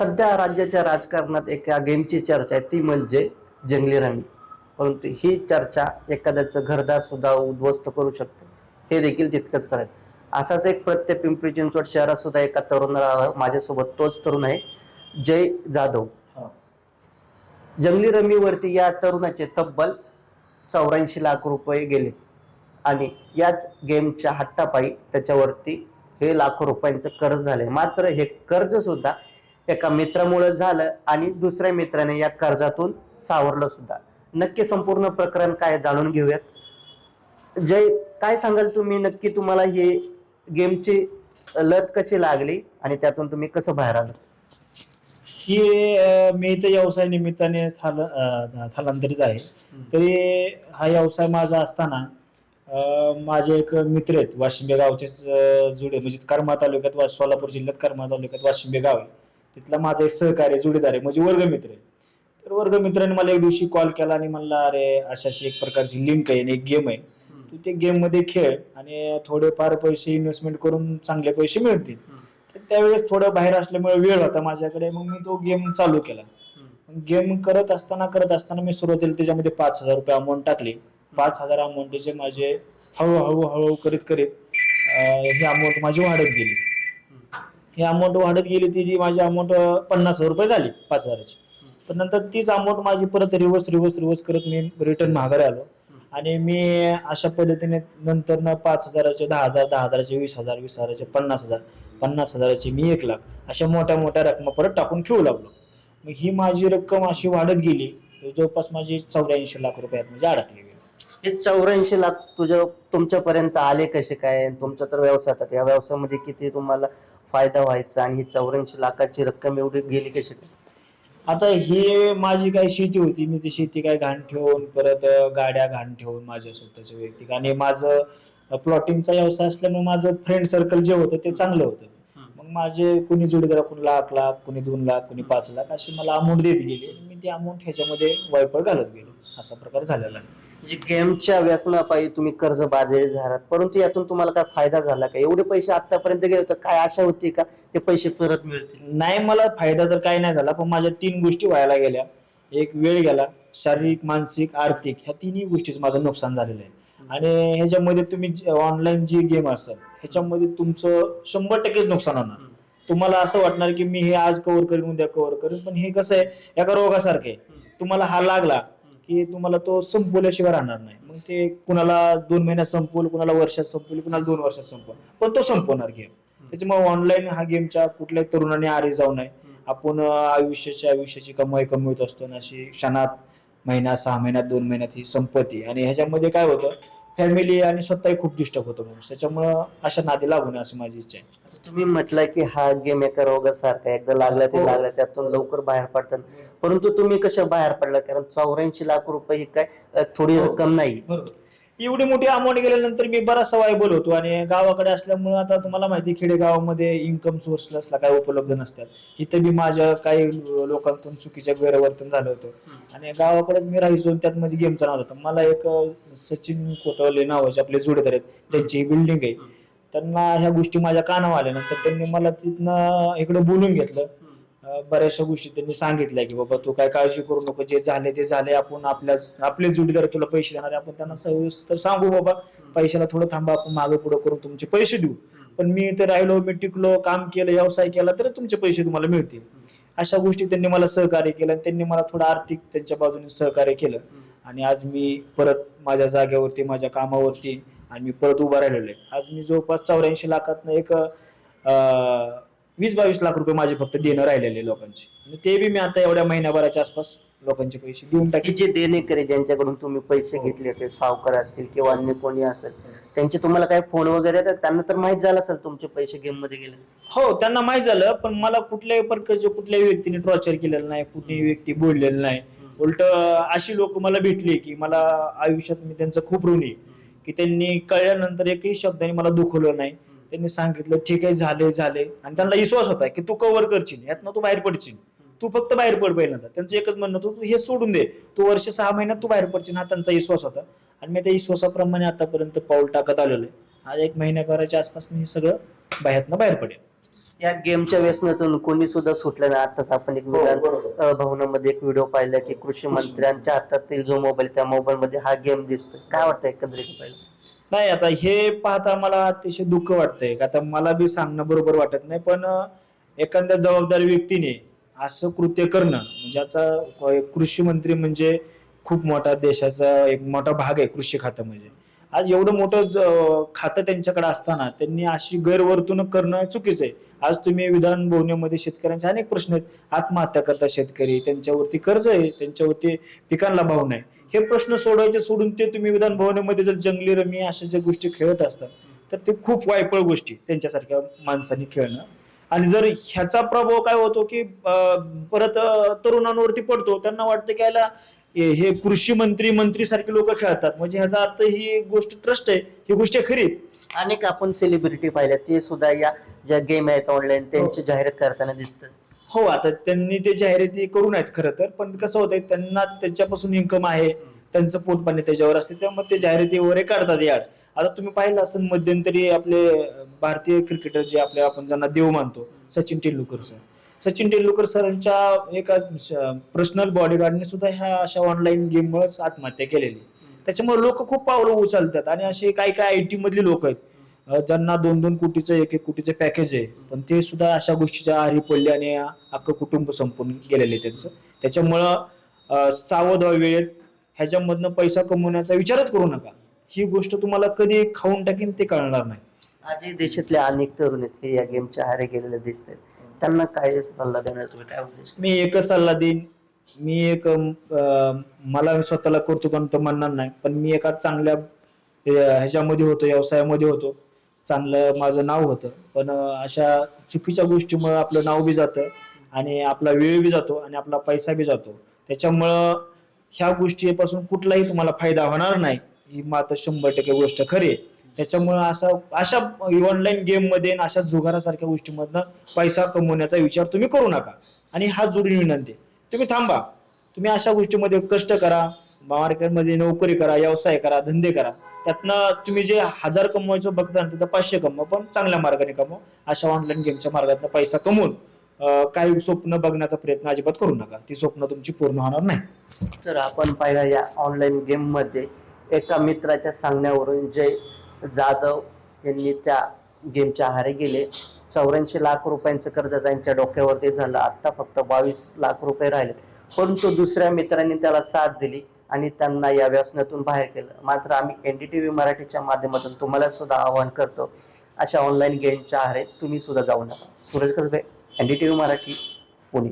सध्या राज्याच्या राजकारणात एका गेमची चर्चा आहे ती म्हणजे जंगली राणी. परंतु ही चर्चा एखाद्याचं घरदार सुद्धा उद्ध्वस्त करू शकते, हे देखील तितकंच खरं आहे. असाच एक प्रत्यय पिंपरी चिंचवड शहरात सुद्धा एका तरुणाला माझ्यासोबत तोच तरुण आहे, जय जाधव. जंगली रमीवरती या तरुणाचे तब्बल 84 लाख रुपये गेले आणि याच गेमच्या हट्टापायी त्याच्यावरती हे लाखो रुपयांचं कर्ज झाले. मात्र हे कर्ज सुद्धा एका मित्रामुळे झालं आणि दुसऱ्या मित्राने या कर्जातून सावरलं सुद्धा. नक्की संपूर्ण प्रकरण काय जाणून घेऊयात. जय, काय सांगाल तुम्ही, नक्की तुम्हाला हे गेमची लत कशी लागली आणि त्यातून तुम्ही कसं बाहेर आलात? ही मी इथं व्यवसाय निमित्ताने स्थलांतरित आहे. तरी हा व्यवसाय माझा असताना माझे एक मित्र आहेत वाशिंबे गावचेच जुडे, म्हणजे करमाळा तालुक्यात, सोलापूर जिल्ह्यात करमाळा तालुक्यात वाशिंबे गाव आहे. तिथला माझा एक सहकारी जोडीदार आहे, म्हणजे वर्गमित्र आहे. तर वर्गमित्राने मला एक दिवशी कॉल केला आणि म्हणला, अरे अशी एक प्रकारची लिंक आहे आणि एक गेम आहे, तू ते गेम मध्ये खेळ आणि थोडेफार पैसे इन्व्हेस्टमेंट करून चांगले पैसे मिळतील. तर त्यावेळेस थोडं बाहेर असल्यामुळे वेळ होता माझ्याकडे, मग मी तो गेम चालू केला. गेम करत असताना मी सुरुवातीला त्याच्यामध्ये 5,000 रुपये अमाऊंट टाकली. 5,000 अमाऊंटचे माझे हळूहळू करीत ही अमाऊंट माझी वाढत गेली. ही अमाऊंट वाढत गेली, ती जी माझी अमाऊंट 50,000 रुपये झाली 5,000ची. तर नंतर तीच अमाऊंट माझी परत रिव्हर्स करत मी रिटर्न माघारी आलो आणि मी अशा पद्धतीने नंतर 5,000चे 10,000, 10,000चे 20,000, 20,000चे 50,000, 50,000चे मी 1,00,000, अशा मोठ्या रकमा परत टाकून खेळू लागलो. मग ही माझी रक्कम अशी वाढत गेली, जवळपास माझी 84 लाख रुपयात म्हणजे अडकली गेली. हे 84 लाख तुमच्यापर्यंत आले कसे काय? तुमचा तर व्यवसाय होता, या व्यवसायामध्ये किती तुम्हाला फायदा व्हायचा आणि ही 84 लाखाची रक्कम एवढी गेली कशी काय? आता ही माझी काय शेती होती, मी ती शेती काय घाण ठेवून, परत गाड्या घाण ठेवून माझ्या स्वतःच्या वैयक्तिक, आणि माझं प्लॉटिंगचा व्यवसाय असल्यामुळे माझं फ्रेंड सर्कल जे होतं ते चांगलं होतं. मग माझे कुणी जोडीदार, कुणी 1,00,000, कुणी 2,00,000, कुणी 5,00,000 अशी मला अमाऊंट देत गेली आणि मी ती अमाऊंट ह्याच्यामध्ये वायपळ घालत गेलो. असा प्रकार झालेला आहे. म्हणजे गेमच्या व्यसनापायी तुम्ही कर्जबाजारी झालात, परंतु यातून तुम्हाला काय फायदा झाला का? एवढे पैसे आतापर्यंत गेले होते, काय आशा होती का ते पैसे परत मिळतील? नाही, मला फायदा तर काही नाही झाला, पण माझ्या 3 गोष्टी व्हायला गेल्या. एक वेळ गेला, शारीरिक, मानसिक, आर्थिक, ह्या तिन्ही गोष्टीच माझं नुकसान झालेलं आहे. आणि ह्याच्यामध्ये तुम्ही ऑनलाईन जी गेम असेल ह्याच्यामध्ये तुमचं 100% नुकसान होणार. तुम्हाला असं वाटणार की मी हे आज कव्हर करेन, उद्या कव्हर करेन, पण हे कसं आहे, एका रोगासारखं आहे. तुम्हाला हा लागला की तुम्हाला तो संपवल्याशिवाय राहणार नाही. मग ते कुणाला 2 महिन्यात संपवल, कुणाला वर्षात संपवल, कुणाला 2 वर्षात संपवल, पण तो संपवणार गेम. त्याच्यामुळे ऑनलाईन हा गेमच्या कुठल्याही तरुणाने आरी जाऊ नये. आपण आयुष्याची कमाई कमवत असतो आणि अशी क्षणात, महिन्यात, 6 महिन्यात, 2 महिन्यात ही संपत्ती, आणि ह्याच्यामध्ये काय होतं, फॅमिली आणि स्वतःही खूप डिस्टर्ब होतो माणूस. त्याच्यामुळं अशा नादी लागू नये असं माझी इच्छा आहे. तुम्ही म्हटलं की हा गेम एका रोगासारखा आहे, एकदा लागला ते लागला, त्यातून लवकर बाहेर पडतात. परंतु तुम्ही कशा बाहेर पडला? कारण 84 लाख रुपये ही काय थोडी रक्कम नाही. एवढी मोठी अमाऊंट गेल्यानंतर मी बराचसा वायबल होतो, आणि गावाकडे असल्यामुळे आता तुम्हाला माहिती, खेडेगावामध्ये इन्कम सोर्स असला काय उपलब्ध नसतात. इथं बी माझ्या काही लोकांतून चुकीच्या गैरवर्तन झालं होतं, आणि गावाकडेच मी राहायचो. त्यात मध्ये गेमचा नाव होता. मला एक सचिन कोटवले नावाचे आपले जोडीदार आहेत, त्यांची बिल्डिंग आहे. त्यांना ह्या गोष्टी माझ्या कानावर आल्यानंतर त्यांनी मला तिथनं इकडे बोलून घेतलं. बऱ्याचशा गोष्टी त्यांनी सांगितल्या की बाबा तू काय काळजी करू नको, जे झाले ते झाले, आपण आपले जोडीदार तुला पैसे देणार, आपण त्यांना सविस्तर सांगू बाबा पैशाला थोडं थांबा, आपण मागे पुढे करून तुमचे पैसे देऊ. पण मी इथे राहिलो, मी टिकलो, काम केलं, व्यवसाय केला, तर तुमचे पैसे तुम्हाला मिळतील. अशा गोष्टी त्यांनी मला सहकार्य केलं, आणि त्यांनी मला थोडं आर्थिक त्यांच्या बाजूने सहकार्य केलं, आणि आज मी परत माझ्या जागेवरती, माझ्या कामावरती, आणि मी परत उभा राहिलेलो आहे. आज मी जवळपास 84 लाखातनं एक 20-22 लाख रुपये माझे फक्त देणं राहिलेले लोकांचे, आणि ते बी मी आता एवढ्या महिन्याभराच्या आसपास लोकांचे पैसे देऊन की टाकले. जे देणेकरी ज्यांच्याकडून तुम्ही पैसे घेतले होते, सावकार असतील किंवा अन्य कोणी असेल, त्यांचे तुम्हाला काय फोन वगैरे येतात? त्यांना तर माहित झालं असेल तुमचे पैसे गेम मध्ये गेले. हो, त्यांना माहित झालं, पण मला कुठल्याही प्रकारचे कुठल्याही व्यक्तीने टॉर्चर केलेलं नाही, कुठलीही व्यक्ती बोललेलं नाही. उलट अशी लोक मला भेटली की मला आयुष्यात मी त्यांचं खूप ऋणी, की त्यांनी कळल्यानंतर एकही शब्दाने मला दुखवलं नाही. त्यांनी सांगितलं ठीक आहे, झाले, आणि त्यांना विश्वास होता की तू कव्हर करशील, यातनं तू बाहेर पडशील, तू फक्त बाहेर पड पहिल्यांदा. त्यांचं एकच म्हणणं होतं, तू हे सोडून दे, तू वर्ष 6 महिन्यात तू बाहेर पडशील, हा त्यांचा विश्वास होता. आणि मी त्या विश्वासाप्रमाणे आतापर्यंत पाऊल टाकत आलेलो आहे. आज 1 महिन्याभराच्या आसपास मी हे सगळं बाहेरनं बाहेर पडेल. या गेमच्या व्यसनातून कोणी सुद्धा सुटलं नाही. आताच आपण एक विधान भवनामध्ये एक व्हिडिओ पाहिला की कृषी मंत्र्यांच्या हातातील जो मोबाईल, त्या मोबाईल मध्ये हा गेम दिसतोय. काय वाटतं एकंदरीत पाहिलं? नाही, आता हे पाहता मला अतिशय दुःख वाटतंय. आता मला बी सांगणं बरोबर वाटत नाही, पण एखाद्या जबाबदार व्यक्तीने असं कृत्य करणं म्हणजे आता कृषी मंत्री म्हणजे खूप मोठा देशाचा एक मोठा भाग आहे कृषी खातं. म्हणजे आज एवढं मोठं खातं त्यांच्याकडे असताना त्यांनी अशी गैरवर्तणूक करणं चुकीचं आहे. आज तुम्ही विधान भवनामध्ये शेतकऱ्यांचे अनेक प्रश्न आहेत. आत्महत्या करतात शेतकरी, त्यांच्यावरती कर्ज आहे, त्यांच्यावरती पिकांना भाव नाही. हे प्रश्न सोडवायचे सोडून ते तुम्ही विधान भवनामध्ये जर जंगली रमी अशा ज्या गोष्टी खेळत असतात तर ते खूप वायफळ गोष्टी त्यांच्यासारख्या माणसांनी खेळणं. आणि जर ह्याचा प्रभाव काय होतो की परत तरुणांवरती पडतो. त्यांना वाटतं की याला हे कृषी मंत्री सारखे लोक खेळतात, म्हणजे ह्याचा अर्थ ही गोष्ट ट्रस्ट आहे, ही गोष्ट खरी. अनेक आपण सेलिब्रिटी पाहिल्या, ते सुद्धा या ज्या गेम आहेत ऑनलाईन त्यांची जाहिरात करताना दिसतात. हो, आता त्यांनी ते जाहिराती करू नयेत खरं तर, पण कसं होतंय त्यांना त्याच्यापासून इन्कम आहे, त्यांचं पोटपाणी त्याच्यावर असते, त्यामुळे ते जाहिराती वगैरे काढतात याड. आता तुम्ही पाहिलं असं मध्यंतरी आपले भारतीय क्रिकेटर जे आपले आपण ज्यांना देव मानतो, सचिन तेंडुलकर सरांच्या एका पर्सनल बॉडीगार्डने सुद्धा ह्या अशा ऑनलाईन गेममुळेच आत्महत्या केलेली. त्याच्यामुळे लोक खूप पावलं उचलतात. आणि असे काही काही आयटी मधले लोक आहेत ज्यांना 2-2 कोटीचं 1-1 कोटीचं पॅकेज आहे, पण ते सुद्धा अशा गोष्टीच्या आहारी पडले आणि अख्खं कुटुंब संपून गेलेले त्यांचं. त्याच्यामुळं सावध वेळेत ह्याच्यामधनं पैसा कमवण्याचा विचारच करू नका. ही गोष्ट तुम्हाला कधी खाऊन टाकीन ते कळणार नाही. आजही देशातले अनेक तरुण आहेत हे या गेमच्या आहारी गेलेले दिसतात. त्यांना काय सल्ला देणार तुम्ही, काय उद्देश? मी एकच सल्ला देईन. मी एक मला स्वतःला कौतुकांत म्हणणार नाही, पण मी एका चांगल्या ह्याच्यामध्ये होतो, व्यवसायामध्ये होतो, चांगलं माझं नाव होतं. पण अशा चुकीच्या गोष्टीमुळे आपलं नाव बी जातं आणि आपला वेळ बी जातो आणि आपला पैसा बी जातो. त्याच्यामुळं ह्या गोष्टीपासून कुठलाही तुम्हाला फायदा होणार नाही, ही मात्र 100% गोष्ट खरी आहे. त्याच्यामुळं अशा ऑनलाईन गेममध्ये अशा जुगारासारख्या गोष्टीमधनं पैसा कमवण्याचा विचार तुम्ही करू नका. आणि हा जोडून विनंती, तुम्ही थांबा. तुम्ही अशा गोष्टीमध्ये कष्ट करा, मार्केटमध्ये नोकरी करा, व्यवसाय करा, धंदे करा. त्यातनं तुम्ही जे 1000 कमवायचं बघता तिथं 500 कमवा, पण चांगल्या मार्गाने कमवा. अशा ऑनलाईन गेमच्या मार्गातून पैसा कमवून काही स्वप्न बघण्याचा प्रयत्न अजिबात करू नका. ती स्वप्न तुमची पूर्ण होणार नाही. तर आपण पाहिलं या ऑनलाईन गेम मध्ये एका मित्राच्या सांगण्यावरून जय जाधव यांनी त्या गेमच्या आहारी गेले. 84 लाख रुपयांचं कर्ज त्यांच्या डोक्यावरती झालं. आता फक्त 22 लाख रुपये राहिले. परंतु दुसऱ्या मित्रांनी त्याला साथ दिली आणि त्यांना या व्यसनातून बाहेर केलं. मात्र आम्ही NDTV मराठीच्या माध्यमातून तुम्हाला सुद्धा आवाहन करतो, अशा ऑनलाईन गेमच्या आहारी तुम्ही सुद्धा जाऊ नका. सूरज कसबे, NDTV मराठी, पुणे.